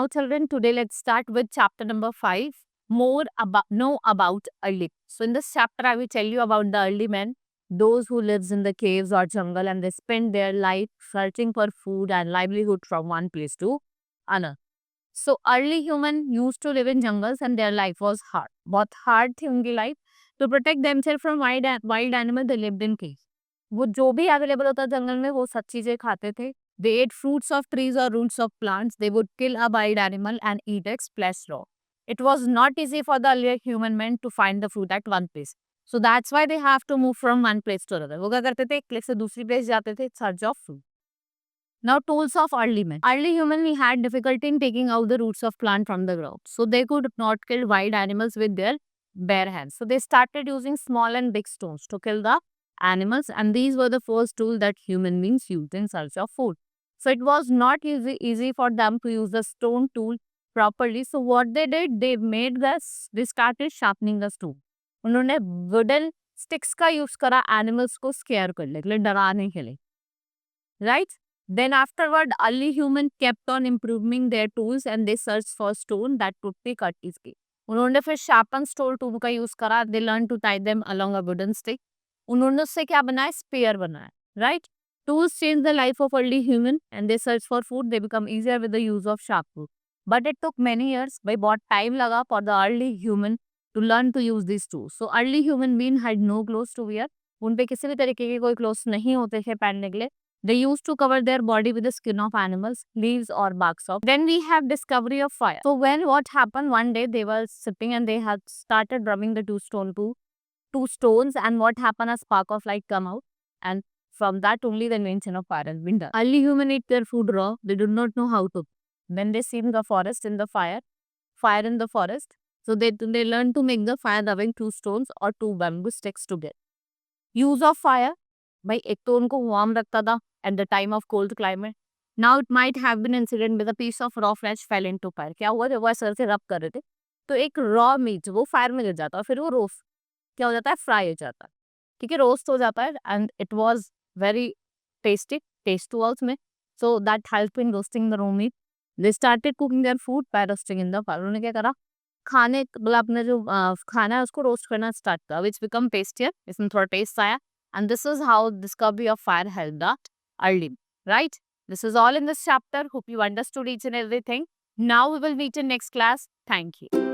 Now, children, today let's start with chapter number 5. More about early. So, in this chapter, I will tell you about the early men, those who lives in the caves or jungle, and they spend their life searching for food and livelihood from one place to another. So, early human used to live in jungles, and their life was hard. बहुत hard थी उनकी life. To protect themselves from wild animals, they lived in caves. वो जो भी available होता जंगल में वो सब चीजें खाते थे. They ate fruits of trees or roots of plants. They would kill a wild animal and eat its flesh raw. It was not easy for the earlier human men to find the food at one place. So that's why they have to move from one place to another. वो क्या करते थे, एक place से दूसरी place जाते थे, search of food. Now, tools of early men. Early human we had difficulty in taking out the roots of plant from the ground. So they could not kill wild animals with their bare hands. So they started using small and big stones to kill the animals, and these were the first tool that human beings used in search of food. So it was not easy for them to use the stone tool properly. So what they did, they started sharpening the stone. उन्होंने wooden sticks का use करा animals को scare करने के लिए, डराने के लिए. Right? Then afterward, early human kept on improving their tools and they searched for stone that could be cut easily. उन्होंने फिर sharpen stone tool का use करा. They learned to tie them along a wooden stick. उन्होंने उससे क्या बनाया? Spear बनाया. Right? Tools changed the life of early human and they search for food. They become easier with the use of sharp tool. But it took many years. भाई बहुत time लगा for the early human to learn to use these tools. So early human being had no clothes to wear. उन पे किसी भी तरीके के कोई clothes नहीं होते थे पहनने के लिए. They used to cover their body with the skin of animals, leaves or barks of. Then we have discovery of fire. So when what happened, one day they were sitting and they had started rubbing the two stones, and what happened, a spark of light come out, and from that only the invention of fire has been done. Early human eat their food raw. They do not know how to. Then they seen the forest in the fire in the forest. So they learn to make the fire rubbing two stones or two bamboo sticks together. Use of fire. भाई एक तो उनको warm रखता था at the time of cold climate. Now it might have been incident with a piece of raw flesh fell into fire. क्या हुआ, जब वो सर से रब कर रहे थे तो एक रॉ मीट वो फायर में गिर जाता है, फिर वो रोस्ट क्या हो जाता है, फ्राई हो जाता है. ठीक है, रोस्ट हो जाता है and it was very taste हुआ उसमें. So that help in roasting the raw meat. They started cooking their food by roasting in the fire. उन्होंने क्या करा, खाने मतलब अपने जो खाना है उसको रोस्ट करना स्टार्ट करा, विच बिकम टेस्टियर. इसमें थोड़ा टेस्ट आया. And this is how discovery of fire helped us early, right? This is all in this chapter. Hope you understood each and everything. Now we will meet in next class. Thank you.